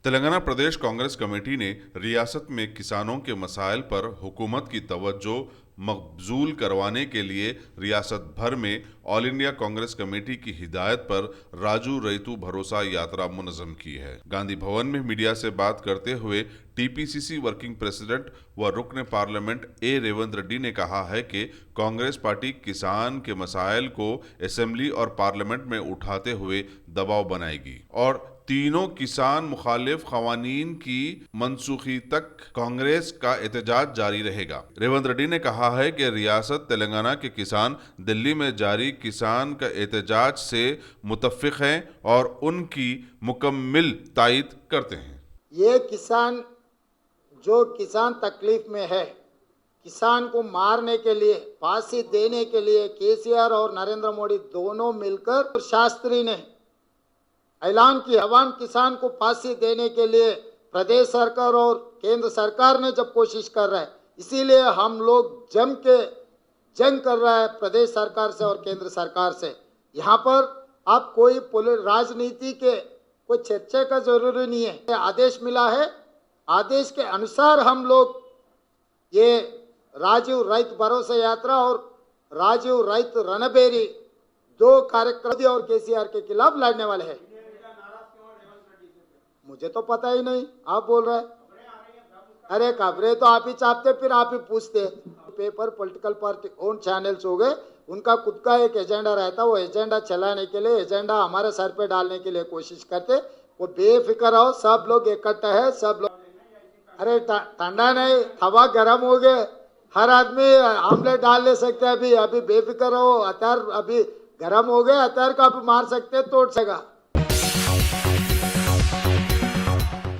तेलंगाना प्रदेश Congress committee ने रियासत में किसानों के मसाइल पर हुकूमत की तवज्जो मकबूल करवाने के लिए रियासत भर में ऑल इंडिया कांग्रेस कमेटी की हिदायत पर राजू रैतू भरोसा यात्रा मुनज़्ज़म की है। गांधी भवन में मीडिया से बात करते हुए टीपीसीसी वर्किंग प्रेसिडेंट व रुकने पार्लियामेंट ए रेवंत रेड्डी ने कहा है कि कांग्रेस पार्टी किसान के मसाइल को असेंबली और पार्लियामेंट में उठाते हुए दबाव बनाएगी और तीनों किसान मुखालिफ कवानीन की मनसूखी तक कांग्रेस का एहतजाज जारी रहेगा। रेवंत रेड्डी ने कहा है कि रियासत तेलंगाना के किसान दिल्ली में जारी किसान का एहतजाज से मुतफ़िक़ हैं और उनकी मुकम्मिल तायीद करते हैं। ये किसान तकलीफ में है, किसान को मारने के लिए, फांसी देने के लिए केसीआर और नरेंद्र मोदी दोनों मिलकर शास्त्री ने ऐलान किया। अवाम किसान को फांसी देने के लिए प्रदेश सरकार और केंद्र सरकार ने जब कोशिश कर रहा है, इसीलिए हम लोग जंग कर रहा है प्रदेश सरकार से और केंद्र सरकार से। यहाँ पर आप कोई राजनीति के कोई चर्चा का जरूरी नहीं है। आदेश मिला है, आदेश के अनुसार हम लोग ये राजीव रैत भरोसा यात्रा और राजीव रैत रणबेरी दो कार्यक्रम और केसीआर के खिलाफ लड़ने वाले हैं। मुझे तो पता ही नहीं, आप बोल रहे हैं। अरे खबरें तो आप ही छापते, फिर आप ही पूछते। Paper political party own channels हो गए, उनका खुद का एक एजेंडा रहता, वो एजेंडा चलाने के लिए, एजेंडा हमारे सर पे डालने के लिए कोशिश करते। वो बेफिक्र रहो, सब लोग इकट्ठा है, सब लोग। अरे ठंडा नहीं, हवा गर्म हो गए, हर आदमी आमलेट डाल ले सकते हैं। अभी बेफिक्र रहो, हथियार अभी गर्म हो गए, हथियार का भी मार सकते, तोड़ सकेगा।